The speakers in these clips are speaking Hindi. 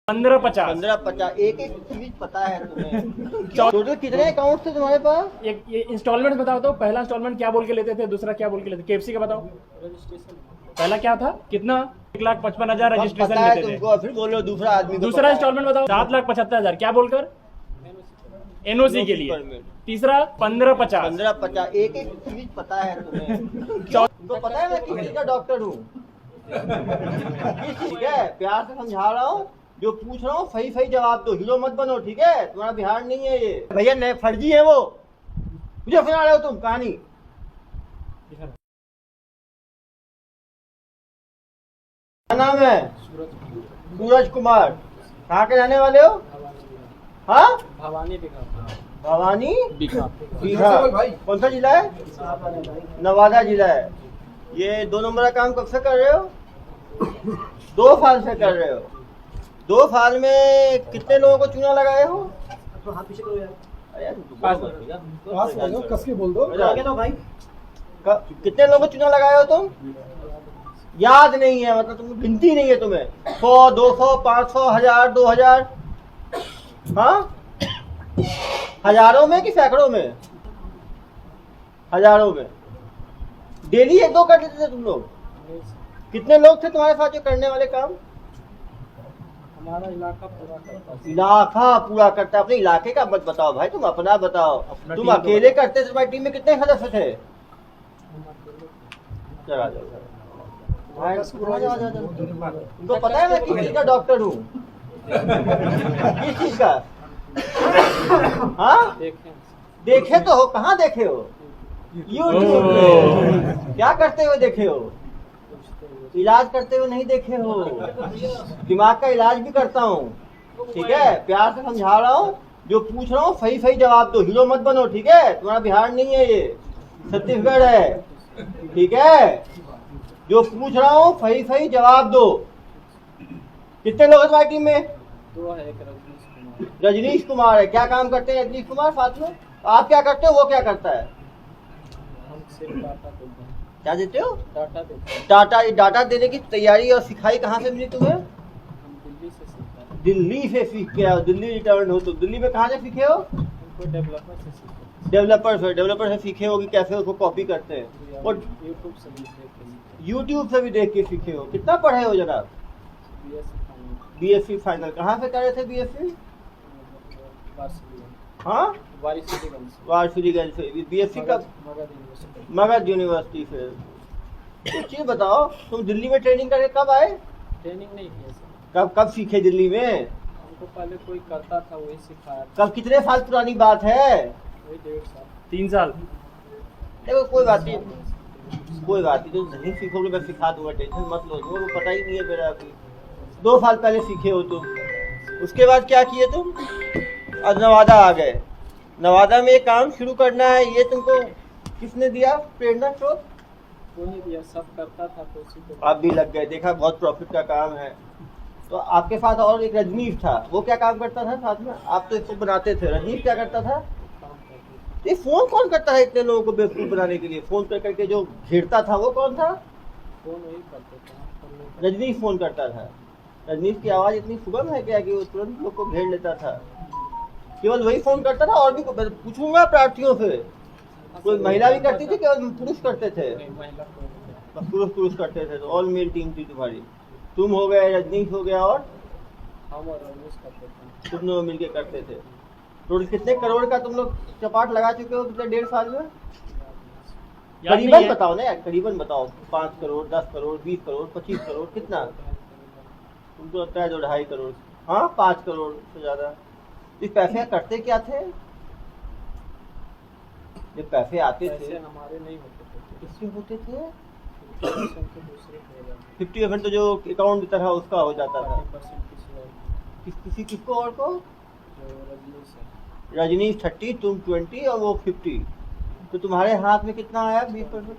1550 1550 एक एक चीज पता है तुम्हें। टोटल कितने अकाउंट थे तुम्हारे पास? एक ये इंस्टॉलमेंट बताओ तो पहला इंस्टॉलमेंट क्या बोल के लेते थे, दूसरा क्या बोल के लेते थे? केएफसी का बताओ। पहला क्या था, कितना? 1,55,000 रजिस्ट्रेशन पता है लेते थे। तुमको, फिर बोलो दूसरा आदमी को दूसरा पता है। इंस्टॉलमेंट बताओ। 7,75,000 क्या बोलकर? एनओसी के लिए। परमिट। तीसरा 1550। 1550 एक एक चीज पता है तुम्हें। तुमको पता है मैं किस चीज का डॉक्टर हूँ? ठीक है, प्यार से समझा रहा हूँ, जो पूछ रहा हूँ सही सही जवाब दो, हीरो मत बनो, ठीक है? तुम्हारा बिहार नहीं है ये भैया, नए फर्जी है वो। मुझे सुना रहे हो तुम कहानी? क्या नाम है? सूरज कुमार। कहाँ के रहने वाले हो? हाँ, भवानी बिघा। भवानी बिघा। बीघा। कौन सा जिला है? नवादा जिला है। ये 2 नंबर का काम कब से कर रहे हो? 2 साल से कर रहे हो। 2 साल में कितने लोगों को चूना लगाए हो? अरे यार, कस के बोल दो। कितने लोगों को चूना लगाए हो तुम? याद नहीं है, मतलब तुम गिनती नहीं है तुम्हें? 100, 200, 500, 1000, 2000? हाँ, हजारों में कि सैकड़ों में? हजारों में। डेली 1-2 कर देते थे तुम लोग? कितने लोग थे तुम्हारे साथ जो करने वाले काम? हमारा इलाका पूरा करता है। इलाका पूरा करता है। अपने इलाके का मत बताओ भाई, तुम अपना बताओ। तुम अकेले करते थे, तुम्हारी टीम में कितने सदस्य थे? चला जाओ तुमको पता है मैं किस चीज का डॉक्टर हूँ? किस चीज का? हाँ, देखे तो हो, कहाँ देखे हो? यूट्यूब पे। क्या करते हुए देखे हो? इलाज करते हुए नहीं देखे हो। दिमाग का इलाज भी करता हूँ, ठीक है? प्यार से समझा रहा हूँ, जो पूछ रहा हूँ सही सही जवाब दो, हीरो मत बनो, ठीक है? तुम्हारा बिहार नहीं है ये, छत्तीसगढ़ है, ठीक है? जो पूछ रहा हूँ सही सही जवाब दो। कितने लोग हैं तुम्हारी टीम में? 2 है, एक रजनीश कुमार। रजनीश कुमार है। क्या काम करते हैं रजनीश कुमार साथ में? आप क्या करते हो, वो क्या करता है? हम सिर्फ डाटा देते हैं। क्या देते हो? डाटा देते हैं। डाटा देने की तैयारी और सिखाई कहाँ से मिली तुम्हें? हम दिल्ली से सीखते हैं। दिल्ली से सीख के आओ। दिल्ली रिटर्न हो तुम। दिल्ली में कहाँ से सीखे हो? हमको डेवलपर से सीखते हैं। डेवलपर से सीखे हो कि कैसे उसको कॉपी करते हैं? और यूट्यूब से भी देख के यूट्यूब से भी देख के सीखे हो। कितना पढ़े हो जनाब? BSc final. कहाँ से करे थे बीएससी? हाँ, वारसिलीगंज से। बीएससी का मगध यूनिवर्सिटी से। तो चीज बताओ, तुम दिल्ली में ट्रेनिंग करके कब आए? ट्रेनिंग नहीं किया सर। कब सीखे दिल्ली में? हमको पहले कोई करता था, वही सिखाया। कब, कितने साल पुरानी बात है? वही 1.5 साल। 3 साल। देखो कोई बात नहीं, कोई बात नहीं, तुम नहीं सीखोगे मैं सिखा दूंगा, टेंशन मत लो। तुमको पता ही नहीं है मेरा अभी। 2 साल पहले सीखे हो तुम। उसके बाद क्या किए तुम? अब नवादा आ गए। नवादा में काम शुरू करना है, ये तुमको किसने दिया प्रेरणा स्रोत? कोई दिया, सब करता था तो उसी को। आप भी लग गए। देखा, बहुत प्रॉफिट का काम है। तो आपके साथ और एक रजनीश था, वो क्या काम करता था साथ में? आप तो इसको बनाते थे, रजनीश क्या करता था? काम करते थे। ये फोन कौन करता है इतने लोगों को बेवकूफ बनाने के लिए? फोन कर करके जो घेरता था वो कौन था? फोन वही करते थे। रजनीश फोन करता था। रजनीश की आवाज इतनी सुगम है क्या कि वो तुरंत लोग को घेर लेता था? केवल वही फोन करता था? और भी पूछूंगा प्रार्थियों से, कोई महिला भी करती थी, केवल पुरुष करते थे? नहीं, महिला को पुरुष करते थे। तो ऑल मेल टीम थी तुम्हारी। तुम हो गए, रजनीश हो गया, और हम और रजनीश करते थे। तुम लोग मिलके करते थे। टोटल कितने करोड़ का तुम लोग चपाट लगा चुके हो पिछले 1.5 साल में? याद नहीं करीबन है। बताओ ना यार, करीबन बताओ। 5 करोड़, 10 करोड़, 20 करोड़, 25 करोड़, कितना? तुमको लगता है 2-2.5 करोड़? हाँ, 5 करोड़ से ज्यादा। इस पैसे करते क्या थे? ये पैसे आते पैसे थे, हमारे नहीं होते थे। किससे होते थे? 50% तो दूसरे को हो जाता 50% तो जो अकाउंट की तरह उसका हो जाता था। 30% किसी और किसको और को? जो रजनीश है। रजनीश 30, तुम 20 और वो 50। तो तुम्हारे हाथ में कितना आया? 20%,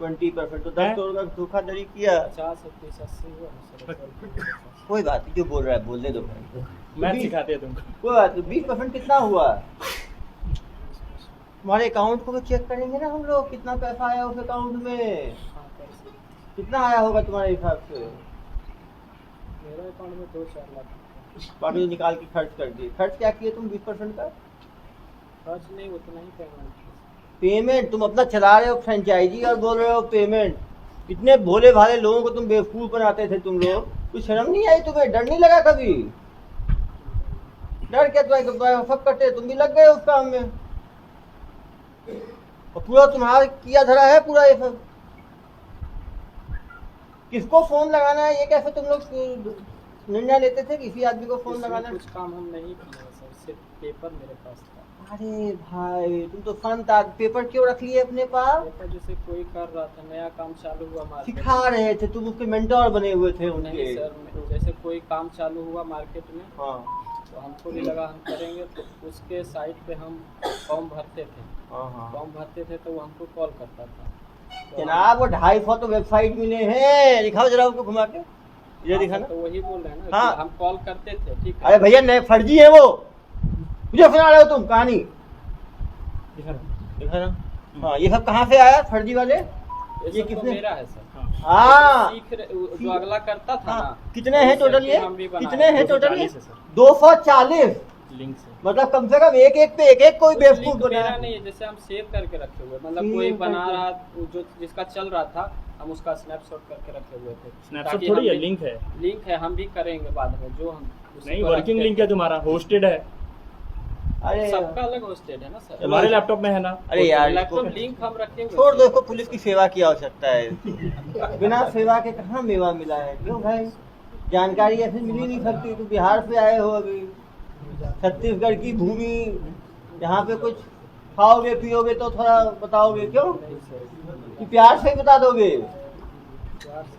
20%। तो 10 करोड़ का धोखाधड़ी किया। 50 और 30 80 हुआ ना सर। कोई बात नहीं, जो बोल रहा है बोलने दो भाई। मैथ सिखाते हैं तुमको। कोई बात नहीं। 20% कितना हुआ? तुम्हारे अकाउंट को भी चेक करेंगे ना हम लोग, कितना पैसा आया उस अकाउंट में? कितना आया होगा तुम्हारे हिसाब से? मेरा अकाउंट में 2-4 लाख। बाकी तो निकाल के खर्च कर दिए। खर्च क्या किए तुम 20% का? खर्च नहीं, उतना ही पेमेंट। पेमेंट तुम अपना चला रहे हो फ्रेंचाइजी और बोल रहे हो पेमेंट। इतने भोले भाले लोगों को तुम बेवकूफ बनाते थे तुम लोग। कुछ शर्म नहीं आई तुम्हें? डर नहीं लगा कभी? डर क्या? तुम्हारे सब कटे, तुम भी लग गए उस काम में और पूरा तुम्हारा किया धरा है पूरा ये सब। किसको फोन लगाना है ये कैसे तुम लोग निर्णय लेते थे? किसी आदमी को फोन लगाना? कुछ काम हम नहीं किए सर, सिर्फ पेपर मेरे पास था। अरे भाई तुम तो संत आदमी, पेपर क्यों रख लिए अपने पास? पेपर जैसे कोई कर रहा था, नया काम चालू हुआ मार्केट सिखा रहे थे तुम, उसके मेंटोर बने हुए थे नहीं उनके। सर, जैसे कोई काम चालू हुआ मार्केट में हाँ तो हमको भी लगा हम करेंगे, तो उसके साइट पे हम फॉर्म भरते थे। हाँ। फॉर्म भरते थे तो वो हमको कॉल करता था। तो जनाब वो 250 तो वेबसाइट मिले हैं, दिखाओ जरा उनको घुमा के, ये दिखाना। तो वही बोल रहे हैं ना हाँ। कि हम कॉल करते थे, ठीक है। अरे भैया नए फर्जी है वो, मुझे सुना रहे हो तुम कहानी? दिखा ना। हाँ ये सब कहाँ से आया फर्जी वाले? ये सब तो किसने? मेरा है सर। हाँ जो अगला करता था हाँ। ना, कितने हैं टोटल ये? हम भी बनाए। कितने हैं टोटल ये? 240 है सर। 240। लिंक से मतलब कम से कम एक एक पे एक कोई बेवकूफ लिंक बना। मेरा नहीं है, जैसे हम सेव करके रखे हुए, मतलब सेव कोई बना करके। रहा जो जिसका चल रहा था, हम उसका स्नैपशॉट करके रखे हुए थे। स्नैपशॉट ताकि थोड़ी हम है, भी- लिंक है। लिंक है, हम भी करेंगे बाद में, जो हम उसी नहीं को वर्किंग रखते लिंक है थे। तुम्हारा, होस्टेड है। अरे सबका अलग होस्टेड है ना सर। तुम्हारे लैपटॉप में है ना? अरे यार लैपटॉप इसको लिंक हम रखे हुए छोड़ थे। दो, इसको पुलिस की सेवा की आवश्यकता है। बिना सेवा के कहाँ मेवा मिला है? क्यों भाई? जानकारी ऐसे मिल ही नहीं सकती। तो बिहार से आए हो अभी, छत्तीसगढ़ की भूमि, यहाँ पे कुछ खाओगे पियोगे तो थोड़ा बताओगे क्यों? नहीं सर, कि प्यार से ही बता दोगे? प्यार से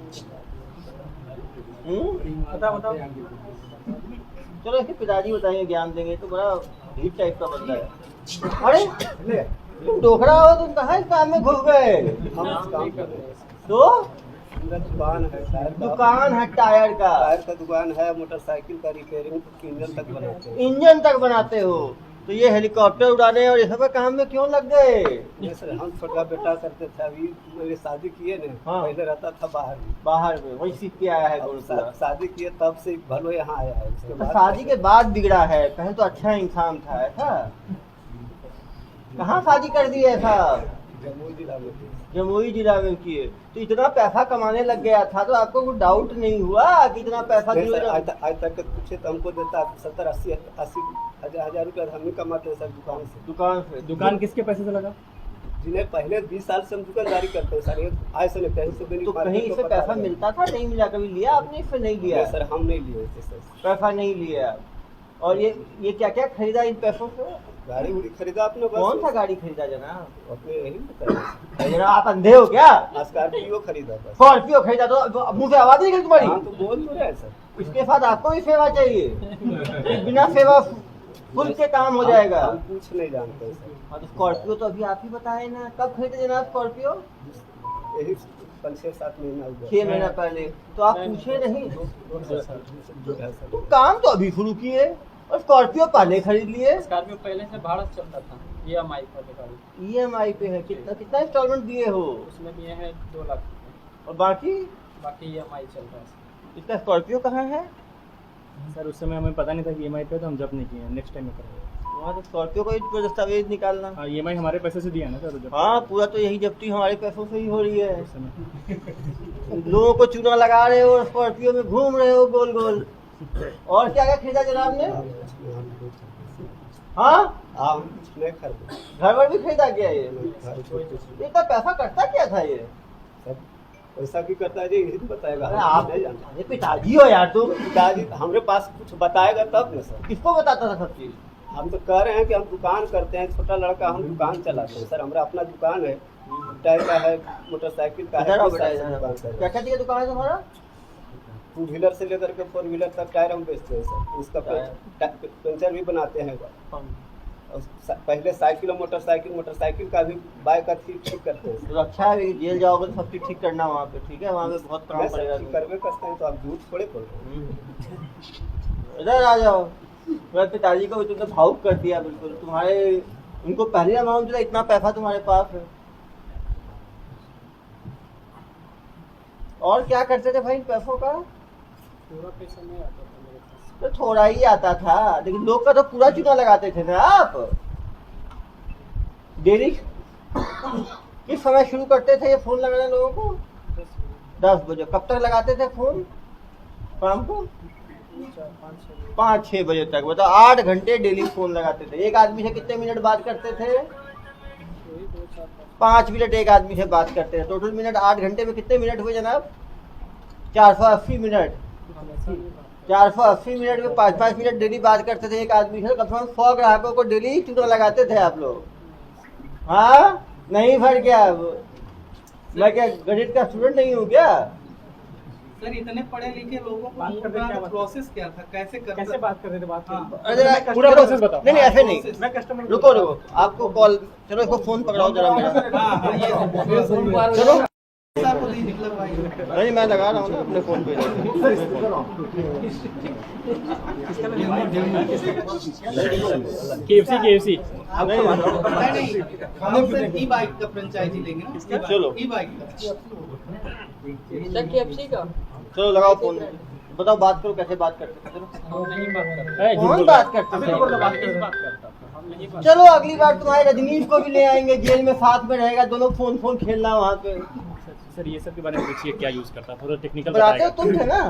बताओ। चलो इसके पिताजी बताएंगे, ज्ञान देंगे। तो बड़ा हीट टाइप का बंदा है। अरे तुम डोखरा हो, तुम कहाँ इस काम में घुस गए? हम नहीं कर रहे हैं सर। तो मेरा दुकान है, टायर का। दुकान है टायर का? टायर का दुकान है, मोटरसाइकिल का रिपेयरिंग, इंजन तक बनाते हैं। इंजन तक बनाते हो? तो ये हेलीकॉप्टर उड़ाने और ये सब काम में क्यों लग गए? नहीं सर, हम छोटा बेटा करते थे। अभी मेरे शादी किए ने, हाँ। पहले रहता था बाहर। बाहर में वही सीख के आया है गुरु पूरा। शादी किए तब से भलो यहाँ आया है। उसके तो बाद शादी के बाद बिगड़ा है, पहले तो अच्छा इंसान था ऐसा। कहाँ शादी कर दी ऐसा? जमुई जिला में थे। जमुई जिला में किए। तो इतना पैसा कमाने लग गया था तो आपको कोई डाउट नहीं हुआ कि इतना पैसा नहीं सर, क्यों? आज तक पूछे तो हमको देता 70-80 हजार रुपया हम ही कमाते हैं सर दुकान से। दुकान से? दुकान किसके पैसे से लगा? जिन्हें पहले 20 साल से हम दुकानदारी करते हैं सर, ये आए से नहीं, कहीं से भी नहीं। तो कहीं मार्केट इससे को पता पैसा है। मिलता था? नहीं मिला? कभी लिया आपने इससे? नहीं लिया नहीं सर, हम नहीं लिए थे सर। पैसा नहीं लिया। और ये क्या क्या खरीदा इन पैसों से? गाड़ी उड़ी खरीदा आपने? बस कौन सा गाड़ी खरीदा जनाब? अपने यही बताया। जनाब आप अंधे हो क्या? स्कॉर्पियो खरीदा बस। स्कॉर्पियो खरीदा? तो मुंह से आवाज नहीं निकली तुम्हारी? हाँ तो बोल तो रहे हैं सर। इसके साथ आपको भी सेवा चाहिए। बिना सेवा फुल के काम हो जाएगा। हम कुछ नहीं जानते सर। हाँ तो स्कॉर्पियो तो अभी आप ही बताए ना, कब खरीदे जनाब स्कॉर्पियो? यही 5-6-7 महीना हुआ। 6 महीना पहले। तो आप पूछे नहीं? सर तो काम तो अभी शुरू किए और स्कॉर्पियो पहले खरीद लिए। स्कॉर्पियो पहले से भाड़ा चलता था, EMI पर गाड़ी। EMI पे है? कितना कितना इंस्टॉलमेंट दिए हो? उसमें दिए हैं 2 लाख रुपए। और बाकी बाकी EMI चल रहा है। इसका स्कॉर्पियो कहाँ है? सर उस समय हमें पता नहीं था कि EMI पे, तो हम जब नहीं किए, नेक्स्ट टाइम में करेंगे। वहाँ तो स्कॉर्पियो का ही दस्तावेज निकालना। हाँ EMI हमारे पैसे से दिया ना सर जब। हाँ पूरा तो यही जब्ती हमारे पैसों से ही हो रही है। उस समय लोगों को चूना लगा रहे हो और स्कॉर्पियो में घूम रहे हो गोल गोल। और क्या क्या खरीदा जनाब ने? हाँ हम कुछ नहीं खरीदे घर पर भी खरीदा गया ये? सर। इतना पैसा करता क्या था ये? पैसा भी करता है जी, यही तो बताएगा। अरे हम आप नहीं जानते। अरे पिताजी हो यार तुम। पिताजी हमारे पास कुछ बताएगा तब ना सर। किसको बताता था सब चीज? हम तो कह रहे हैं कि हम दुकान करते हैं, छोटा लड़का, हम दुकान चलाते हैं सर। हमारा अपना दुकान है, टायर का है, मोटरसाइकिल का है। इधर आओ 20 बेटा, साल से इधर दुकान आओ। कर रहे क्या हैं। क्या चीज दुकान है तुम्हारा? 2 व्हीलर से लेकर के 4 व्हीलर तक टायर हम बेचते हैं सर। उसका पंचर भी बनाते हैं। और पहले साइकिल और मोटरसाइकिल का भी बाइक का ठीक करते हैं। तो अच्छा है, जेल जाओगे तो सब चीज ठीक करना वहाँ पे, ठीक है? वहाँ पे बहुत काम पड़ेगा ठीक तुमको। करवे करते हैं तो आप झूठ थोड़े बोल रहे हैं। इधर आ जाओ। मेरे पिताजी को भी तुमने भावुक कर दिया बिल्कुल। तुम्हारे उनको पहले अमाउंट जो इतना पैसा तुम्हारे पास है। और क्या करते थे भाई इन पैसों का? पूरा पैसा नहीं आता था मेरे पास। तो थोड़ा ही आता था, लेकिन लोग का तो पूरा चूना लगाते थे ना आप। डेली किस समय शुरू करते थे ये फोन लगाना लोगों को? 10 बजे। कब तक लगाते थे फोन? शाम को 5-6 बजे तक। बताओ 8 घंटे डेली फोन लगाते थे। एक आदमी से कितने मिनट बात करते थे? 5 मिनट एक आदमी से बात करते थे। टोटल मिनट 8 घंटे में कितने मिनट हुए जनाब? 480 मिनट। 480 मिनट में 5-5 मिनट डेली बात करते थे एक आदमी से। कम से कम 100 ग्राहकों को डेली चूना लगाते थे आप लोग। हाँ, नहीं भर गया? मैं क्या गणित का स्टूडेंट नहीं हूँ क्या? सर इतने पढ़े लिखे लोगों को बात करने का प्रोसेस क्या था? कैसे बात करते थे? पूरा प्रोसेस बताओ। नहीं ऐसे नहीं, मैं कस्टमर रुको आपको कॉल, चलो इसको फोन पकड़ाओ जरा मेरा। चलो नहीं, मैं लगा रहा हूँ अपने फोन पे। KFC हम सर ई बाइक का फ्रेंचाइजी लेंगे ना। चलो ई बाइक का चलो लगाओ फोन। बताओ बात करो, कैसे बात करते थे? चलो हम नहीं बात करते, कौन बात करते थे? बात करता था, हम नहीं बात चलो अगली बार तुम्हारे रजनीश को भी ले आएंगे, जेल में साथ में रहेगा, दोनों फोन खेलना वहाँ पे। सर ये सब के बारे में पूछिए क्या यूज करता है, थोड़ा टेक्निकल बताते हो बताएगा। तुम थे ना,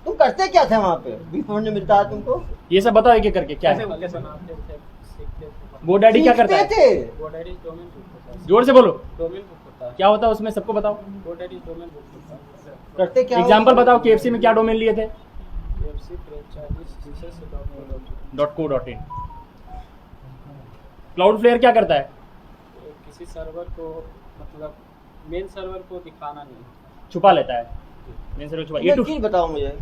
तुम करते क्या थे वहाँ पे? 20 मिनट मिलता है तुमको? ये सब बताओ एक एक करके क्या है। कैसे बनाते थे, सीखते थे। GoDaddy क्या करता सीखते है? थे? GoDaddy डोमेन बुक होता है। जोर से बोलो, डोमेन बुक होता है। क्या होता है उसमें, सबको बताओ। GoDaddy डोमेन बुक होता है। करते क्या? एग्जाम्पल बताओ, KFC में क्या डोमेन लिए थे? KFC franchise .co.in। Cloudflare क्या करता है? किसी सर्वर को, मतलब मेन सर्वर को दिखाना नहीं, छुपा लेता है। मेन सर्वर छुपा। एक चीज बताओ मुझे,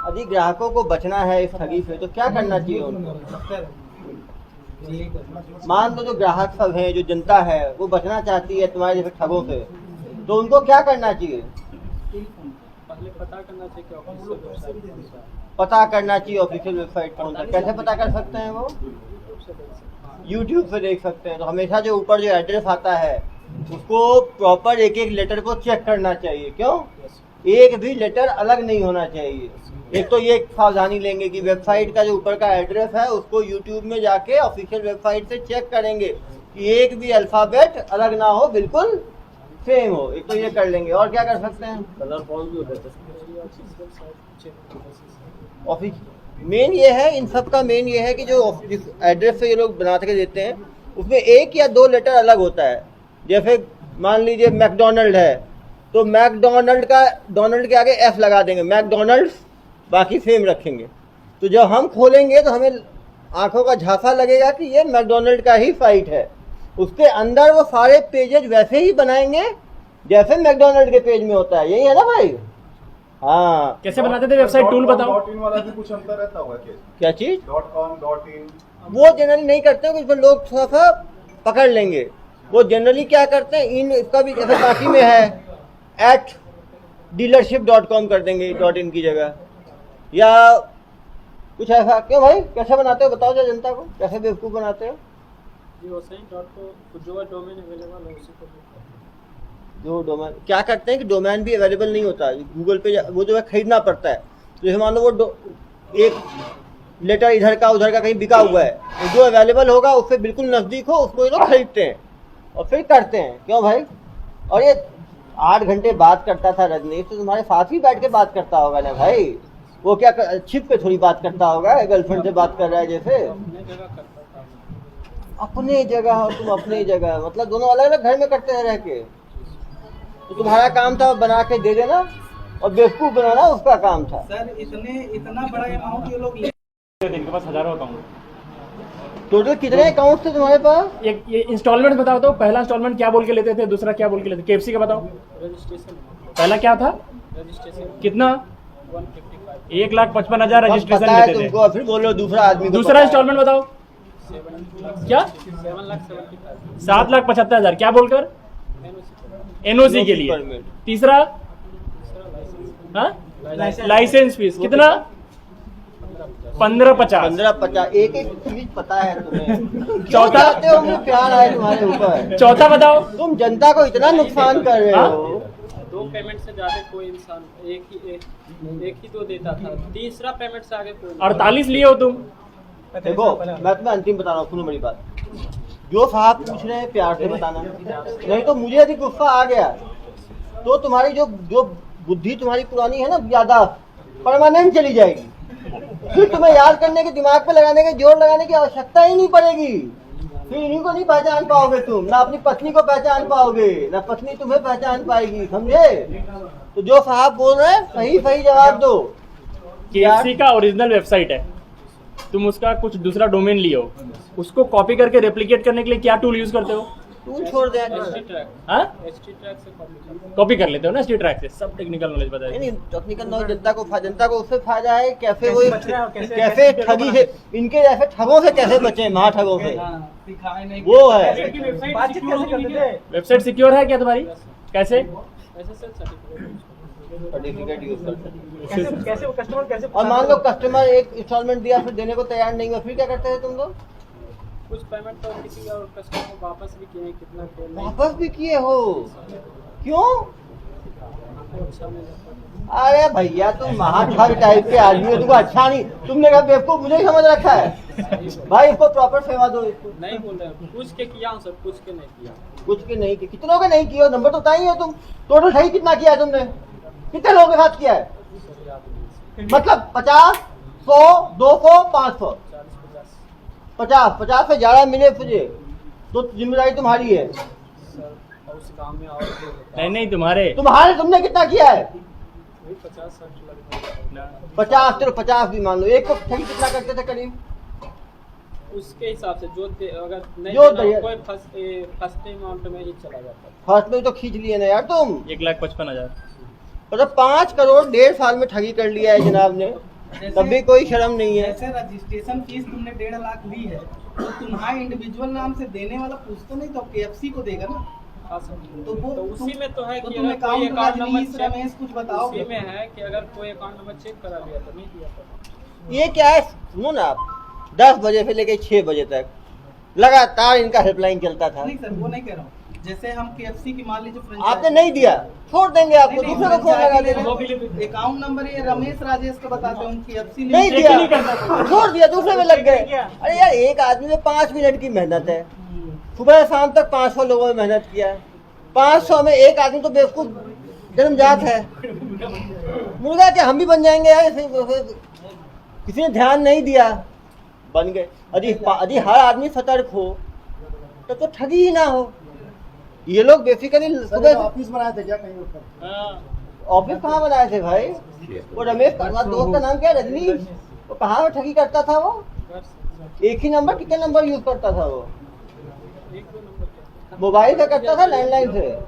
यदि ग्राहकों को बचना है इस ठगी से तो क्या करना चाहिए उनको? मान लो जो ग्राहक सब हैं, जो जनता है वो बचना चाहती है तुम्हारे जैसे ठगों से, तो उनको क्या करना चाहिए? पहले पता करना चाहिए कि ऑफिशियल वेबसाइट कौन सा है। पता करना चाहिए ऑफिशियल वेबसाइट कौन सा। कैसे पता कर सकते हैं वो? यूट्यूब से देख सकते हैं। तो हमेशा जो ऊपर जो एड्रेस आता है उसको प्रॉपर एक एक लेटर को चेक करना चाहिए। क्यों? एक भी लेटर अलग नहीं होना चाहिए। एक तो ये सावधानी लेंगे कि वेबसाइट का जो ऊपर का एड्रेस है उसको यूट्यूब में जाके ऑफिशियल वेबसाइट से चेक करेंगे कि एक भी अल्फाबेट अलग ना हो, बिल्कुल सेम हो। एक तो ये कर लेंगे। और क्या कर सकते हैं? कलर फॉल भी होता है। ऑफिस मेन ये है, इन सब का मेन ये है कि जो जिस एड्रेस से ये लोग बना के देते हैं उसमें 1 या 2 लेटर अलग होता है। जैसे मान लीजिए मैकडोनल्ड है तो मैकडोनल्ड का डोनल्ड के आगे F लगा देंगे, मैकडोनल्ड्स, बाकी सेम रखेंगे। तो जब हम खोलेंगे तो हमें आंखों का झांसा लगेगा कि ये मैकडोनल्ड का ही साइट है। उसके अंदर वो सारे पेजेज वैसे ही बनाएंगे जैसे मैकडोनल्ड के पेज में होता है। यही है ना भाई? हाँ। कैसे बनाते थे वेबसाइट, टूल बताओ। .in वाला भी कुछ अंतर रहता होगा क्या चीज? .com .in वो जनरली नहीं करते हैं, कुछ लोग थोड़ा सा पकड़ लेंगे। वो जनरली क्या करते हैं, इन इसका भी जैसे बाकी में है @dealership.com कर देंगे .in की जगह, या कुछ ऐसा। क्यों भाई, कैसे बनाते हो बताओ जरा जनता को, कैसे बेवकूफ़ बनाते हो? जी वो सही डॉट को जो डोमेन अवेलेबल है उसी को जो डोमेन क्या करते हैं कि डोमेन भी अवेलेबल नहीं होता गूगल पे, वो जो है खरीदना पड़ता है। तो जैसे मान लो वो एक लेटर इधर का उधर का कहीं बिका हुआ है, तो जो अवेलेबल होगा उससे बिल्कुल नज़दीक हो उसको ये लोग खरीदते हैं और फिर करते हैं। क्यों भाई? और ये 8 घंटे बात करता था रजनीश, तो तुम्हारे साथ ही बैठ के बात करता होगा ना भाई। वो क्या छिप के थोड़ी बात करता होगा, गर्लफ्रेंड से बात कर रहा है जैसे। अपने जगह करता था। अपने जगह और तुम अपनी जगह, मतलब दोनों अलग अलग घर में करते हैं रह के। तो तुम्हारा काम था बना के दे देना और बेवकूफ बनाना उसका काम था। सर इतना बड़ा अमाउंट ये लोग इनके पास हजारों अकाउंट। टोटल कितने अकाउंट थे तुम्हारे पास? एक ये इंस्टॉलमेंट बताओ तो, पहला इंस्टॉलमेंट क्या बोल के लेते थे, दूसरा क्या बोल के लेते थे? KFC का बताओ। रजिस्ट्रेशन पहला क्या था, रजिस्ट्रेशन कितना? 155 1,55,000 रजिस्ट्रेशन पता है लेते थे। तुमको, फिर बोलो दूसरा आदमी को दूसरा पता है। इंस्टॉलमेंट बताओ क्या? 7,75,000 7,75,000 क्या बोलकर? NOC के लिए। परमिट। तीसरा लाइसेंस फीस कितना? 15,50। 15-50 एक एक चीज पता है तुम्हें। चौथा? चाहते हो मुझे प्यार आए तुम्हारे ऊपर। चौथा बताओ। तुम जनता को इतना नुकसान कर रहे हाँ? हो। पेमेंट से ज्यादा कोई इंसान एक ही दो देता था, तीसरा पेमेंट से आगे कोई नहीं। 48 लिए हो तुम? देखो मैं तुम्हें अंतिम बता रहा हूँ, सुनो मेरी बात। जो साहब पूछ रहे हैं प्यार से बताना, नहीं तो मुझे यदि गुस्सा आ गया तो तुम्हारी जो जो बुद्धि तुम्हारी पुरानी है ना, ज्यादा परमानेंट चली जाएगी। फिर तुम्हें याद करने के, दिमाग पे लगाने के, जोर लगाने की आवश्यकता ही नहीं पड़ेगी। फिर इन्हीं को नहीं पहचान पाओगे तुम, ना अपनी पत्नी को पहचान पाओगे, ना पत्नी तुम्हें पहचान पाएगी, समझे? तो जो साहब बोल रहे हैं सही सही जवाब दो। KFC का ओरिजिनल वेबसाइट है, तुम उसका कुछ दूसरा डोमेन लिए हो, उसको कॉपी करके रेप्लिकेट करने के लिए क्या टूल यूज करते हो? टूल छोड़ दे। हाँ, HT ट्रैक से कॉपी कर लेते हो ना ST ट्रैक से। सब टेक्निकल नॉलेज बताइए। नहीं, टेक्निकल नॉलेज जनता को उससे फायदा है। कैसे वो कैसे ठगी से, इनके जैसे ठगों से कैसे बचे, महाठगों से, दिखाए नहीं वो है। बातचीत कैसे करते थे? वेबसाइट सिक्योर है क्या तुम्हारी? कैसे? SSL सर्टिफिकेट यूज करते हैं। कैसे वो कस्टमर कैसे और मान लो कस्टमर एक इंस्टॉलमेंट दिया, फिर देने को तैयार नहीं हुआ, फिर क्या करते थे तुम लोग? कुछ पेमेंट तो किसी और कस्टमर को वापस भी किए, कितना पेमेंट वापस भी किए हो? क्यों? अच्छा नहीं लगता। अरे भैया तुम महाठग टाइप के आदमी हो, तुमको अच्छा नहीं, तुमने कहा बेवकूफ मुझे ही समझ रखा है। भाई इसको प्रॉपर सेवा दो इसको। नहीं बोल रहे, पूछ के किया हूँ सर, पूछ के नहीं किया। कुछ के नहीं किए, कितनों के नहीं किए? नंबर तो बताइए तुम। टोटल सही कितना किया है तुमने? कितने लोगों के साथ किया है? मतलब 50, 100, 200, 500, 50 से ज्यादा मिले तुझे तो जिम्मेदारी तुम्हारी है। सर और उस काम में और भी होता है। नहीं तुम्हारे तुमने कितना किया है? वही 50-60 लगता है। 50, चलो 50 भी मान लो। एक को ठगी कितना करते थे करीब? उसके हिसाब से जो अगर नहीं जो देना, कोई फर्स्ट अमाउंट में ही चला जाता है। फर्स्ट में तो खींच लिए ना यार तुम। 1,55,000। मतलब 5 करोड़ 1.5 साल में ठगी कर लिया है जनाब ने, तब भी कोई शर्म नहीं है। जैसे रजिस्ट्रेशन फीस तुमने 1.5 लाख ली है, तो तुम्हारे इंडिविजुअल नाम से देने वाला पूछता नहीं, तो KFC को देगा ना। हाँ सर। तो वो तो उसी में तो है तो कि तुम अगर कोई account account number Rajnish Ramesh कुछ बताओ। उसी में है कि अगर कोई अकाउंट नंबर चेक करा लिया तो नहीं दिया था। ये क्या है, सुनो ना आप, 10 बजे से लेकर 6 बजे तक लगातार इनका हेल्पलाइन चलता था। नहीं सर, वो नहीं कह रहा हूँ। जैसे हम KFC की मान लीजिए आपने नहीं दिया, छोड़ देंगे आपको, दूसरे को फोन लगा देंगे। अकाउंट नंबर ये रमेश राजेश का बताते हैं, KFC नहीं दिया, छोड़ दिया, दूसरे में लग गए। अरे यार एक आदमी में 5 मिनट की मेहनत है, सुबह शाम तक 500 लोगों ने मेहनत किया है। 500 में एक आदमी तो बेवकूफ जन्मजात है। मुर्गा क्या हम भी बन जाएंगे यार? किसी ने ध्यान नहीं दिया, बन गए। यदि हर आदमी सतर्क हो तो ठगी ही ना हो। ये लोग बेसिकली सुबह ऑफिस बनाए थे क्या कहीं ऊपर? ऑफिस कहाँ बनाए थे भाई? वो रमेश तुम्हारा दोस्त का नाम क्या है? रजनीश। वो कहाँ ठगी करता था? वो एक ही नंबर, कितने नंबर यूज करता था वो? मोबाइल से करता था, लैंडलाइन से?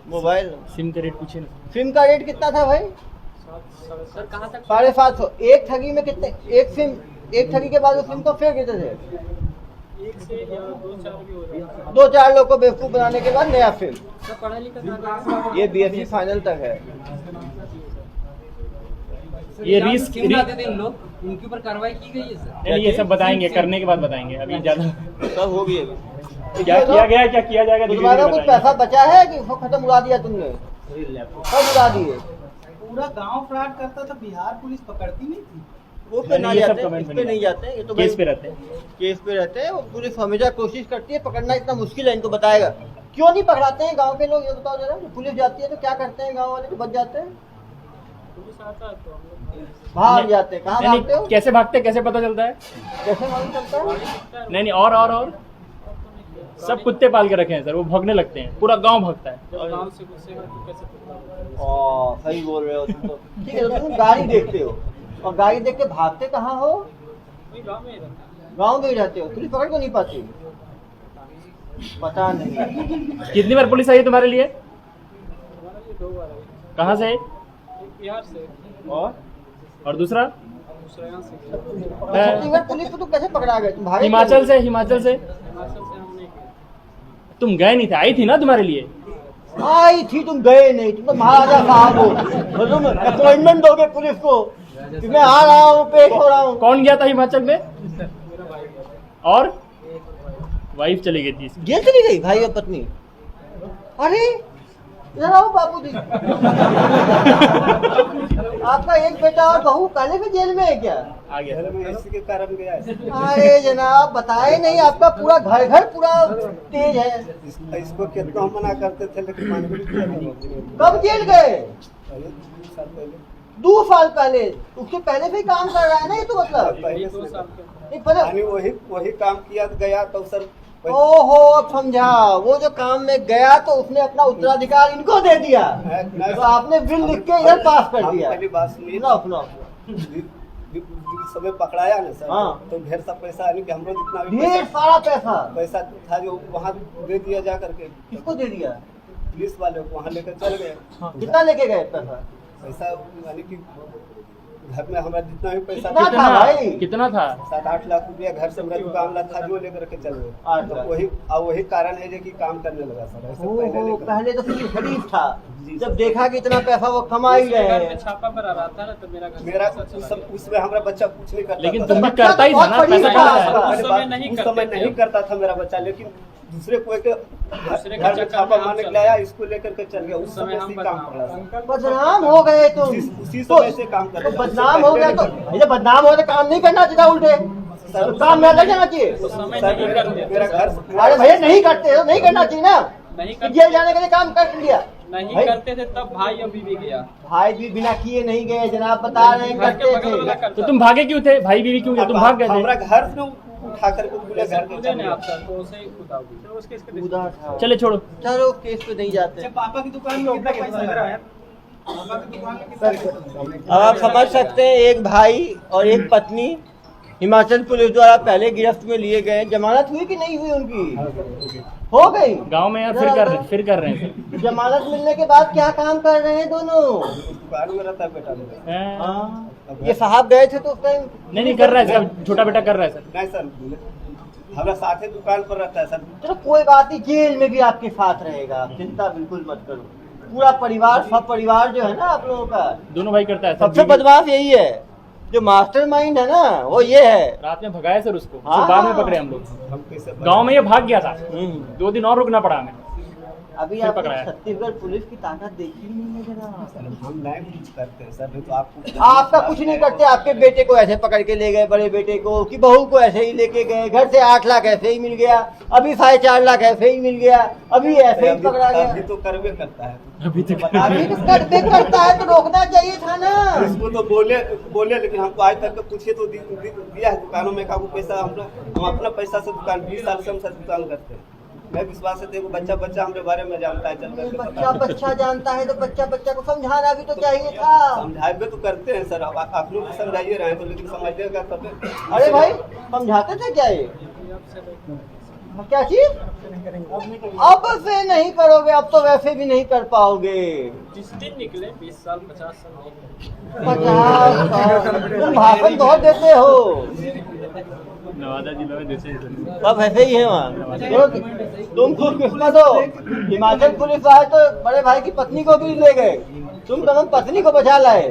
मोबाइल। सिम का रेट पूछे ना। सिम का रेट कितना था भाई? सर कहाँ तक? 750। एक ठगी में कितने? एक ठगी के बाद वो सिम को फेंक देते थे। एक से या 2-4 भी हो जाता है। 2-4 लोग को बेवकूफ बनाने के बाद नया सिम। सर पढ़ा लिखा ये BSc फाइनल तक है। ये रिस्क क्यों ना देते इन लोग? इनके ऊपर कार्रवाई की गई है सर? ये सब बताएंगे, करने के बाद बताएंगे, अभी ज्यादा सब हो गया। क्या किया गया है, क्या किया जाएगा धीरे-धीरे तुम्हारा कुछ बताएंगे। पैसा बचा है कि वो खत्म उड़ा दिया तुमने? सब उड़ा दिए। पूरा गांव फ्रॉड करता था, बिहार पुलिस पकड़ती नहीं थी। वो पे ना ये सब जाते, कमेंट इस में पे नहीं नहीं जाते। ये तो केस भाई पे रहते हैं। केस पे रहते हैं। वो पुलिस हमेशा कोशिश करती है, पकड़ना इतना मुश्किल है, इनको बताएगा क्यों नहीं पकड़ाते हैं गांव के लोग? ये बताओ जरा। पुलिस जाती है तो क्या करते हैं गांव वाले? तो बच जाते हैं, पुलिस आता है तो हम लोग भाग जाते हैं। कहाँ भागते हो? कैसे भागते हैं, कैसे पता चलता है? कैसे मालूम चलता है? नहीं और सब कुत्ते पाल के रखे हैं सर, वो भागने लगते हैं, पूरा गांव भागता है। जब गाँव से घुसेगा तो कैसे पता होगा? सही बोल रहे हो तुम तो। ठीक है, तो तुम गाड़ी देखते हो और गाड़ी देख के भागते कहाँ हो? वही गाँव में ही रहता है। गाँव में ही रहते हो। पुलिस पकड़ को नहीं पाती? पता नहीं। कितनी बार पुलिस आई है तुम्हारे लिए? हमारा ये 2 बार है। कहाँ से? एक बिहार से और दूसरा? दूसरा यहाँ से। छत्तीसगढ़ पुलिस को तुम कैसे पकड़ा गए? तुम भागे हिमाचल से। हिमाचल से हम नहीं गए। तुम गए नहीं थे, आई थी ना तुम्हारे लिए। आई थी, तुम गए नहीं। तुम तो महाराजा साहब हो, तुम अपॉइंटमेंट दोगे पुलिस को कि मैं आ रहा हूँ, पेश हो रहा हूँ। कौन गया था हिमाचल में? और वाइफ चली गई थी। ये चली गई भाई और पत्नी? अरे इधर आओ बाबू जी। आपका एक बेटा और बहू पहले भी जेल में है क्या? आ गया घर में इसी के कारण गया है। अरे जनाब बताए नहीं, आपका पूरा घर घर पूरा तेज है। इसको कितना हम मना करते थे लेकिन मान भी नहीं किया। कब जेल गए? 2 साल पहले। 2 साल पहले? उसके पहले भी काम कर रहा है ना ये तो मतलब? पहले 2 से साल के नहीं पहले। यानी वही काम किया तो गया तो सर ओहो अब समझा, वो जो काम में गया तो उसने अपना उत्तराधिकार इनको दे दिया, तो आपने बिल लिख के इधर पास कर हम दिया। पहली बात सुनिए। सुनो समय पकड़ाया ना सर, हाँ। तो ढेर सा पैसा यानी कि हम लोग जितना भी ढेर सारा पैसा पैसा था जो वहाँ दे दिया जा करके किसको दे दिया? पुलिस वाले को वहाँ लेकर चल गए। कितना लेके गए पैसा? पैसा यानी कि घर में हमारा जितना भी पैसा कितना था भाई? कितना था? 7-8 लाख रुपया घर से मेरा दुकान ला था जो लेकर के चल गए। 8 लाख। तो वही कारण है जो कि काम करने लगा सर। ऐसे पहले ओहो लेकर पहले तो सिर्फ शरीफ था, जी, जब सर। देखा कि इतना पैसा वो कमा ही रहे घर में हैं। छापा पड़ा रहा था ना, तो मेरा घर मेरा पैसा चला गया। उसमें हमारा बच्चा कुछ नहीं करता लेकिन था। तुम भी बच्चा करता ही तो था ना, बहुत पैसा बड़ी कहाँ बात है? है। पहले उस बात, समय नहीं उस करते समय थे। नहीं करता था मेरा बच्चा, लेकिन दूसरे कोई के दूसरे के घर में चक्कर छापा में हम मारने के चले लाया, इसको लेकर के चल गया। उस उस समय समय हम से ही काम बदनाम पड़ा। बदनाम हो गए तुम। उसी तो समय से काम कर तो रहे हैं। बदनाम हो गया तो भैया बदनाम हो तो काम नहीं करना चाहिए, उल्टे सर, काम में लग जाना चाहिए। उस समय सर, नहीं मेरा करते थे मेरा सर। घर अरे भैया नहीं करते हो, नहीं करना चाहिए ना, नहीं कि करते जेल जाने के लिए काम कर लिया। नहीं भाई- करते थे तब भाई अभी भी गया। भाई भी बिना किए नहीं गए जनाब, बता रहे हैं घर के करते बगल वाला थे। करता तो तुम भागे क्यों थे? भाई बीवी क्यों गए? तुम भाग गए हमारा थे? घर से उठा करके पूरे घर के खुदे चल ने गया। आप सर तो उसे ही खुदा हुई। उदा था। चले छोड़ो। चलो केस पे नहीं जाते। अच्छा पापा की दुकान में कितना पैसा लगा है? पापा की दुकान में कितना अब आप समझ सकते हैं, एक भाई और एक पत्नी हिमाचल पुलिस द्वारा पहले गिरफ्त में लिए गए। जमानत हुई कि नहीं हुई उनकी? हो गई। गांव में यार फिर कर रहे हैं। जमानत मिलने के बाद क्या काम कर रहे हैं दोनों? दुकान में रहता है बेटा मेरा। हैं? हाँ, ये साहब गए थे तो उस टाइम नहीं कर रहा है सर, छोटा बेटा कर रहा है सर। नहीं सर, हमारा साथ ही दुकान पर रहता है सर। चलो कोई बात नहीं, जेल में भी आपके साथ रहेगा, आप चिंता बिल्कुल मत करो। पूरा परिवार, सब परिवार जो है ना आप लोगों का, दोनों भाई करता है सर। सबसे बदमाश यही है, जो मास्टरमाइंड है ना वो ये है। रात में भगाया सर उसको, हाँ। बाद में पकड़े हम लोग। हम कैसे गांव में ये भाग गया था, हम्म। 2 दिन और रुकना पड़ा हमें। अभी फिर आपने पकड़ाया। छत्तीसगढ़ पुलिस की ताकत देखी नहीं है जरा। हम नहीं कुछ करते हैं सर, नहीं तो आपको आपका कुछ नहीं करते, आपके बेटे को ऐसे पकड़ के ले गए, बड़े बेटे को, कि बहू को ऐसे ही लेके गए, घर से 8 लाख ऐसे ही मिल गया, अभी 4.5 लाख ऐसे ही मिल गया, अभी ऐसे ही पकड़ा अभी गया। तो करवे करता है। अभी तक अभी तो करता है तो रोकना चाहिए था ना। इसको तो बोले लेकिन हमको आज तक पूछे तो दिया है दुकानों में का पैसा। हम अपना पैसा से दुकान 20 साल से हम सर दुकान करते हैं। मैं विश्वास से देखो बच्चा हमारे बारे में जानता है, चल करके पता है। बच्चा जानता है तो बच्चा को समझाना भी तो चाहिए था। समझाए तो करते हैं सर, अब आप लोग तो समझाइए रहे हैं तो, लेकिन समझिएगा तब। अरे भाई समझाते थे क्या ये? क्या चीज? अब से नहीं करोगे, अब तो वैसे भी नहीं कर पाओगे। जिस दिन निकले 20 साल 50 साल नहीं। 50 साल तुम भाषण बहुत देते हो, नवादा जिला में देते हैं। सब ऐसे ही है वहाँ। तुम खुद किस्मत हो, हिमाचल पुलिस आए तो बड़े भाई की पत्नी को भी ले गए, तुम कदम पत्नी को बचा लाए।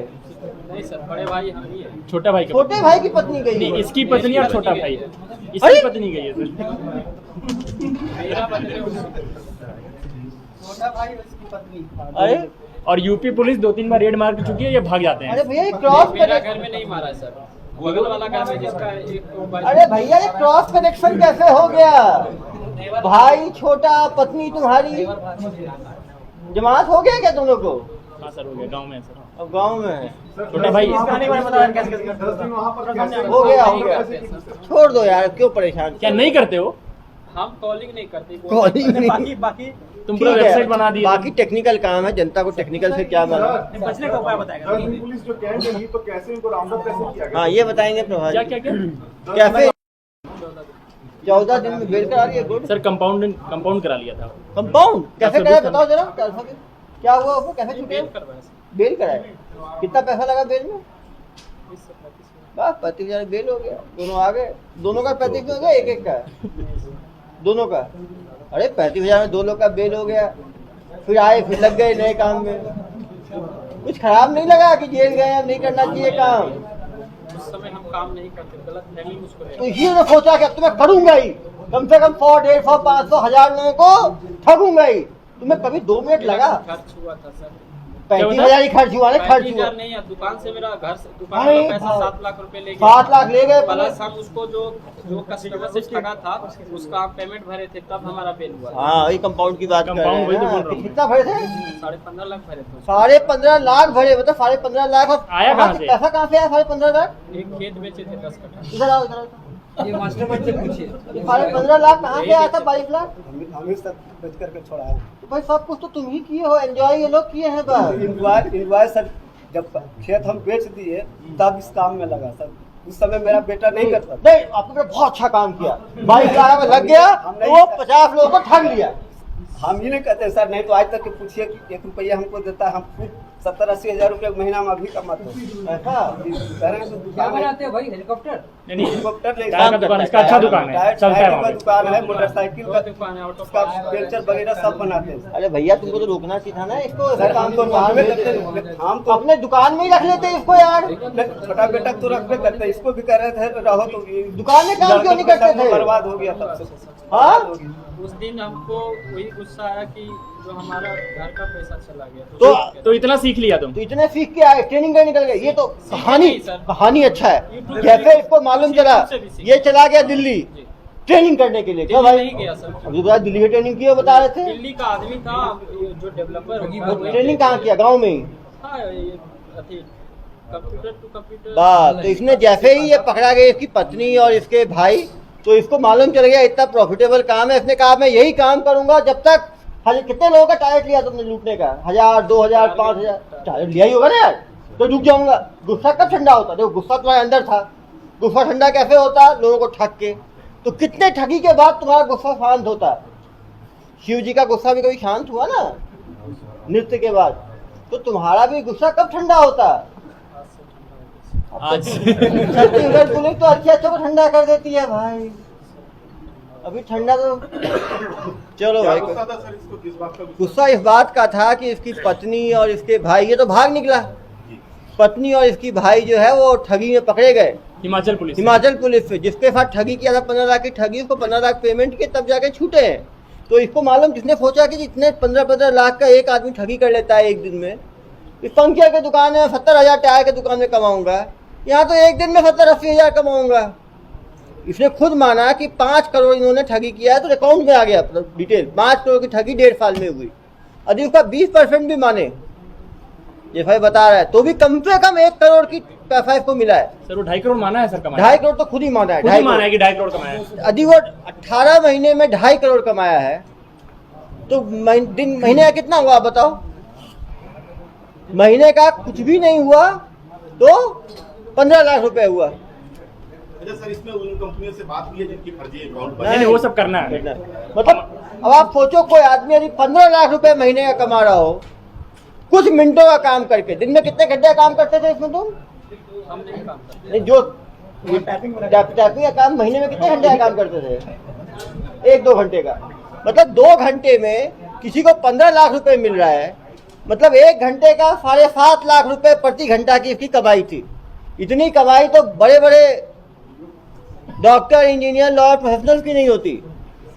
नहीं सर, बड़े भाई हम ही है। छोटा भाई का छोटे भाई की पत्नी गई नहीं, है। इसकी पत्नी और छोटा भाई है। अरे! इसकी पत्नी गई है सर। मेरा बदले उसकी। छोटा भाई और उसकी पत्नी। अरे और यूपी पुलिस 2-3 बार रेड मार चुकी है, ये भाग जाते अरे हैं। भैया ये क्रॉस मेरा घर में नहीं मारा है सर, बगल वाला घर में जिसका एक अरे भैया ये क्रॉस कनेक्शन कैसे हो गया? भाई छोटा, पत्नी तुम्हारी, जमानत हो गया क्या दोनों को? हाँ सर, हो गया गांव में है सर। अब गांव में है। छोटा भाई 10 दिन वहाँ पर कैसे हो गया। छोड़ दो यार, क्यों परेशान? क्या नहीं करते हो? हम कॉलिंग नहीं करते। कॉलिंग नहीं। बाकी तुम पूरा ठीक है, वेबसाइट बना दी। बाकी टेक्निकल काम है, जनता को टेक्निकल से क्या मालूम। बचने का उपाय बताएगा। 10 दिन पुलिस जो कैंप में तो कैसे इनको राउंड अप कैसे किया गया? हाँ ये बताएंगे प्रभात क्या जी। क्या क्या कैसे 14 दिन में बेल करा रही है? गुड। सर, कंपाउंड करा लिया था। कंपाउंड कैसे सबूत कराया है। बताओ जरा, क्या हुआ वो, कैसे छूटे? बेल करवाया सर। बेल कराया, कितना पैसा लगा बेल में? 20 से 25। बस 35,000 बेल हो गया, दोनों आ गए। दोनों का 35 हो गया, एक का दोनों का? अरे 35,000 में 2 लोग का बेल हो गया। फिर आए, फिर लग गए नए काम में। कुछ खराब नहीं लगा कि जेल गए, अब नहीं करना चाहिए काम? उस समय हम काम नहीं करते, गलत फहमी मुझको तो इसीलिए सोचा कि अब तो मैं करूंगा ही, कम से कम 100, 150, 500, 1000 लोगों को ठगूंगा ही। तुम्हें कभी 2 मिनट लगा? खर्च हुआ था सर। 35,000 ही खर्च हुआ ना? खर्च 35,000 हुआ नहीं है, दुकान से मेरा घर से दुकान अरे का पैसा भाई। 7 लाख रुपए ले गए। 7 लाख ले गए प्लस हम उसको जो कस्टमर से ठगा था उसका पेमेंट भरे थे, तब हमारा बिल हुआ। हाँ, वही कंपाउंड की बात कर रहे कंपाउंड वही तो हैं बोल ना। रहा हूँ। कितना भरे थे? 15.5 लाख भरे थे। 15.5 लाख भरे, मतलब 15.5 लाख। और आया कहाँ से? पैसा कहाँ से आया 15.5 लाख? एक खेत बेचे थे 10 कट्ठा। इधर आओ, इधर आओ। ये मास्टरमाइंड से पूछिए। 15.5 लाख कहाँ से आया था? 22 लाख? हम ही सब बेच करके छोड़ा है। तो भाई सब कुछ तो तुम ही किए हो, एंजॉय ये लोग किए हैं बस। इन्वाय सर, जब खेत हम बेच दिए तब इस काम में लगा सर। उस समय मेरा बेटा नहीं करता था। नहीं, आपने बेटा बहुत अच्छा काम किया। 22 लाख में लग गया तो वो 50 लोगों को ठग लिया। हम ही नहीं कहते सर, नहीं तो आज तक के पूछिए कि 1 रुपया हमको देता है, हम खुद 70-80 हज़ार रुपये महीना में अभी कमाते हैं। ऐसा क्या बनाते हो भाई? हेलीकॉप्टर? नहीं हेलीकॉप्टर नहीं, टायर का दुकान, इसका अच्छा दुकान है, चलता है वहाँ का पे। दुकान है, मोटरसाइकिल का दुकान है, ऑटो उसका पेंचर वगैरह सब बनाते हैं। अरे भैया, तुमको तो रोकना चाहिए था ना इसको। सर काम हम तो दुकान रखबे में करते देते। हैं। हम तो अपने दुकान में ही रख लेते इसको यार। छोटा बेटा तो रखबे करते हैं, इसको भी कह रहे थे रहो तो ये दुकान में काम क्यों नहीं करते थे? बर्बाद हो गया तब से। हाँ? उस दिन हमको वही गुस्सा आया कि जो हमारा घर का पैसा चला गया। तो इतना सीख लिया तुम? तो इतने सीख के आए, ट्रेनिंग करने निकल गए। ये तो कहानी नहीं सर। कहानी अच्छा है। YouTube जैसे इसको मालूम चला YouTube से भी सीखा। ये चला गया दिल्ली ट्रेनिंग करने के लिए। क्या दिल्ली भाई? नहीं गया सर। अभी तो दिल्ली की ट्रेनिंग की बता रहे थे। दिल्ली का आदमी था जो डेवलपर वो ट्रेनिंग कहाँ किया? गाँव में ही? Computer to computer. बस, तो इसने जैसे ही ये पकड़ा गया, इसकी पत्नी और इसके भाई, तो इसको मालूम चल गया इतना प्रॉफिटेबल काम है। इसने कहा मैं यही काम करूंगा जब तक। कितने लोगों का टारगेट लिया तुमने लूटने का? 1000, 2000, 5000 टारगेट लिया ही होगा ना यार। तो रुक जाऊंगा। गुस्सा कब ठंडा होता? देखो, गुस्सा तुम्हारे अंदर था। गुस्सा ठंडा कैसे होता? लोगों को ठग के। तो कितने ठगी के बाद तुम्हारा गुस्सा शांत होता? शिव जी का गुस्सा भी कभी शांत हुआ ना नृत्य के बाद? तो तुम्हारा भी गुस्सा कब ठंडा होता? आज छत्तीसगढ़ पुलिस तो अच्छे को ठंडा कर देती है भाई। अभी ठंडा तो चलो भाई। गुस्सा था सर इसको, किस बात का गुस्सा इस बात का था कि इसकी पत्नी और इसके भाई, ये तो भाग निकला। पत्नी और इसकी भाई जो है वो ठगी में पकड़े गए हिमाचल पुलिस। हिमाचल पुलिस से, जिसके साथ ठगी किया था 15 लाख की ठगी, उसको 15 लाख पेमेंट किए तब जाके छूटे हैं। तो इसको मालूम, जिसने सोचा कि इतने 15 लाख का एक आदमी ठगी कर लेता है एक दिन में। इस पंखिया की दुकान में 70,000 टायर की दुकान में कमाऊंगा, यहाँ तो एक दिन में 70-80 हज़ार कमाऊंगा। इसने खुद माना कि 5 करोड़ इन्होंने ठगी किया है, तो अकाउंट में आ गया डिटेल। 5 करोड़ की ठगी 1.5 साल में हुई। यदि उसका 20% भी माने, ये भाई बता रहा है, तो भी कम से कम 1 करोड़ की पैसा इसको मिला है। सर वो 2.5 करोड़ माना है सर कमाया? 2.5 करोड़ तो खुद ही माना है। खुद ही माना है कि 2.5 करोड़ कमाया है। यदि वो 18 महीने में 2.5 करोड़ कमाया है, तो महीने का कितना हुआ आप बताओ? महीने का कुछ भी नहीं हुआ तो 15 लाख रुपए हुआ। अच्छा सर, इसमें उन कंपनियों से बात हुई है जिनकी फर्जी अकाउंट नहीं वो सब करना है। मतलब अब आप सोचो, कोई आदमी यदि 15 लाख रुपए महीने का कमा रहा हो, कुछ मिनटों का काम करके। दिन में कितने घंटे का काम करते थे इसमें तुम? हम नहीं काम करते। नहीं, जो टाइपिंग का काम महीने में कितने घंटे का काम करते थे? 1-2 घंटे का। मतलब 2 घंटे में किसी को 15 लाख रुपए मिल रहा है। मतलब 1 घंटे का 7.5 लाख रुपए प्रति घंटा की इसकी कमाई थी। इतनी कमाई तो बड़े बड़े डॉक्टर, इंजीनियर, लॉ प्रोफेशनल की नहीं होती।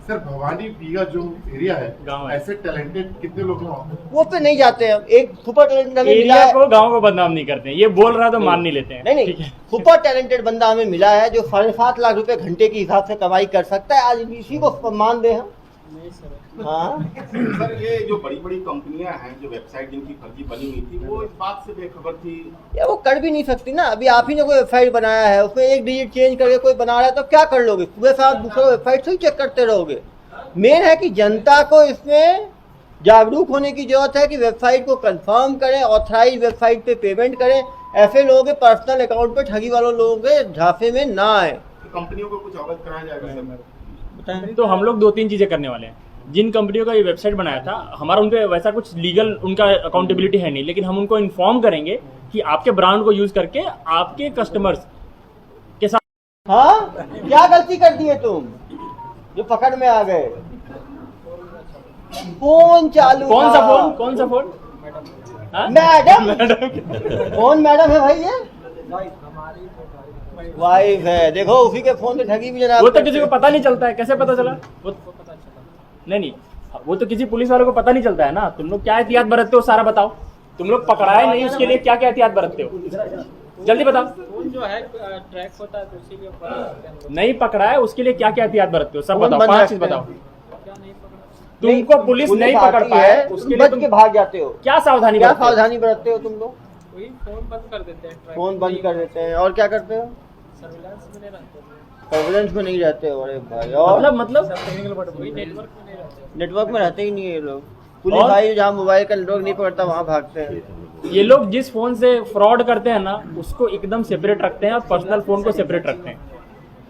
सर भवानी पीगा जो एरिया है, गाँव है, ऐसे टैलेंटेड कितने लोग हैं? वो पे नहीं जाते हैं। एक सुपर टैलेंटेड हमें मिला एरिया है। को गांव को बदनाम नहीं करते हैं, ये बोल रहा तो मान नहीं लेते हैं। नहीं ठीक है। सुपर टैलेंटेड बंदा हमें मिला है जो 7.5 लाख रुपए घंटे के हिसाब से कमाई कर सकता है। आज इसी को सम्मान दे हम। नहीं सर। हाँ, सर ये जो बड़ी बड़ी कंपनियां हैं, जो वेबसाइट जिनकी फर्जी बनी हुई थी, वो इस बात से बेखबर थी। या वो कर भी नहीं सकती ना। अभी आप ही ने कोई वेबसाइट बनाया है, उसमें एक डिजिट चेंज करके कोई बना रहा है, तो क्या कर लोगे? सुबह से आप दूसरा वेबसाइट से ही चेक करते रहोगे। मेन है कि जनता को इसमें जागरूक होने की जरूरत है कि वेबसाइट को कंफर्म करें, ऑथराइज वेबसाइट पे पेमेंट करें। ऐसे लोगों के पर्सनल अकाउंट पे ठगी वालों लोगों के झांसे में ना आए। तो कंपनियों को कुछ अवगत कराया जाएगा सर? तो हम लोग 2-3 चीजें करने वाले हैं। जिन कंपनियों का ये वेबसाइट बनाया था, हमारा उन पे वैसा कुछ लीगल उनका अकाउंटेबिलिटी है नहीं, लेकिन हम उनको इन्फॉर्म करेंगे कि आपके ब्रांड को यूज करके आपके कस्टमर्स के साथ। हाँ, क्या गलती कर दी है तुम जो पकड़ में आ गए? फोन चालू कौन था। सा फोन? कौन सा फोन? हाँ? मैडम कौन मैडम है भाई? ये वाइफ है। देखो उसी के फोन से ठगी भी जनाब। वो तो किसी को पता नहीं चलता है, कैसे पता चला? वो नहीं नहीं, वो तो किसी पुलिस वाले को पता नहीं चलता है ना। तुम लोग क्या एहतियात बरतते हो सारा बताओ। तुम लोग पकड़ाए नहीं उसके लिए क्या क्या एहतियात बरतते हो, जल्दी बताओ। फोन जो है ट्रैक होता है तो उसी के ऊपर करते हैं हम लोग। नहीं पकड़ाए उसके लिए क्या क्या एहतियात बरतते हो, सब फोन बताओ, बंद 5 चीज रखते बताओ। क्या नहीं पकड़ा? तुमको पुलिस नहीं पकड़ आती पाए है, उसके लिए बच तुम के भाग जाते हो। क्या सावधानी क्या बरतते हो? सावधानी बरतते हो तुम लोग? वही फोन बंद कर देते हैं, ट्रैक फोन बंद कर देते हैं और क्या करते हो? सर्विलांस में नहीं रहते हैं। सर्विलेंस में नहीं रहते हो? अरे भाई, और मतलब वही नेटवर्क में नहीं रहते हैं। नेटवर्क में रहते ही नहीं है ये लोग। पुलिस और? भाई जहाँ मोबाइल का नेटवर्क नहीं पकड़ता वहाँ भागते हैं। ये लोग जिस फोन से फ्रॉड करते हैं ना उसको एकदम सेपरेट रखते हैं और पर्सनल फोन को सेपरेट रखते हैं,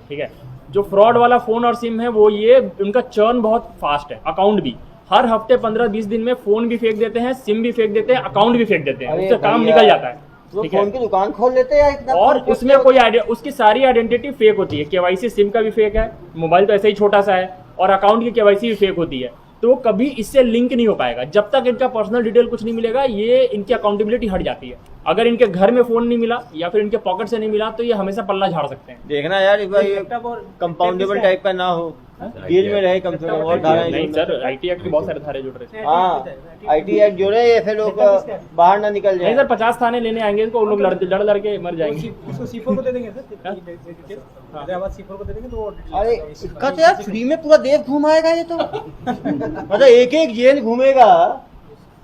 ठीक है। जो फ्रॉड वाला फोन और सिम है वो ये उनका चर्न बहुत फास्ट है। अकाउंट भी हर हफ्ते 15-20 दिन में फोन भी फेंक देते हैं, सिम भी फेंक देते हैं, अकाउंट भी फेंक देते हैं, अरे उससे काम भैया, निकल जाता है, वो ठीक फोन है। की दुकान खोल लेते हैं या इतना और फोन उसमें फेंकते कोई उसकी सारी आइडेंटिटी फेक होती है। केवाईसी सिम का भी फेक है, मोबाइल तो ऐसे ही छोटा सा है, और अकाउंट की केवाईसी भी फेक होती है। तो वो कभी इससे लिंक नहीं हो पाएगा जब तक इनका पर्सनल डिटेल कुछ नहीं मिलेगा। ये इनकी अकाउंटेबिलिटी हट जाती है। अगर इनके घर में फोन नहीं मिला या फिर इनके पॉकेट से नहीं मिला तो ये हमेशा पल्ला झाड़ सकते हैं। देखना यार एक बार ये कंपाउंडेबल टाइप का ना हो, जेल में रहे कम से कम। और धारा नहीं सर, आईटी एक्ट के बहुत सारे धारे जुड़ रहे हैं। हाँ, IT एक्ट जोड़े, ऐसे लोग बाहर ना निकल नहीं जाए। सर, 50 थाने लेने आएंगे तो वो लोग लड़ के मर जाएंगे। इसको C4 को दे देंगे सर, हैदराबाद C4 को दे देंगे तो वो अरे इसका तो यार फ्री में पूरा देश घुमाएगा ये तो। मतलब एक एक जेल घूमेगा।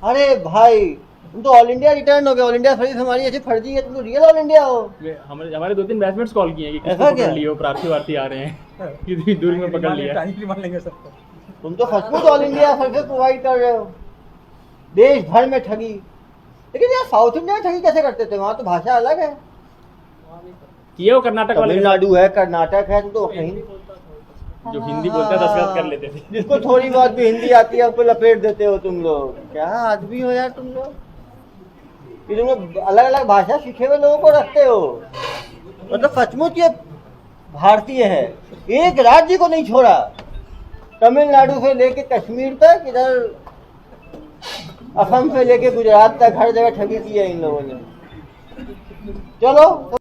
अरे भाई तुम तो ऑल इंडिया रिटर्न हो गए। ऑल इंडिया सर्विस हमारी ऐसी फर्जी है, तुम तो रियल ऑल इंडिया हो। हमारे 2-3 बैचमेट्स कॉल किए हैं कि ऐसा किसको क्या? पकड़ लियो, प्रार्थी वार्थी आ रहे हैं, कितनी दूर में पकड़ लिया। मान लेंगे सबको। तुम तो सचमुच ऑल इंडिया सर्विस प्रोवाइड कर रहे हो, देश भर में ठगी। लेकिन यार साउथ इंडिया में ठगी कैसे करते थे? वहाँ तो भाषा अलग है। किए वो कर्नाटक वाले के तमिलनाडु है, कर्नाटक है, तुम तो कहीं साथ, जो हिंदी बोलते हैं दस्तखत कर लेते थे। जिसको थोड़ी बहुत भी हिंदी आती है उसको लपेट देते हो तुम लोग। क्या आदमी हो यार तुम लोग, कि तुम लोग अलग अलग भाषा सीखे हुए लोगों को रखते हो। मतलब सचमुच ये भारतीय है, एक राज्य को नहीं छोड़ा। तमिलनाडु से लेके कश्मीर तक, इधर असम से लेके गुजरात तक हर जगह ठगी की है इन लोगों ने। चलो।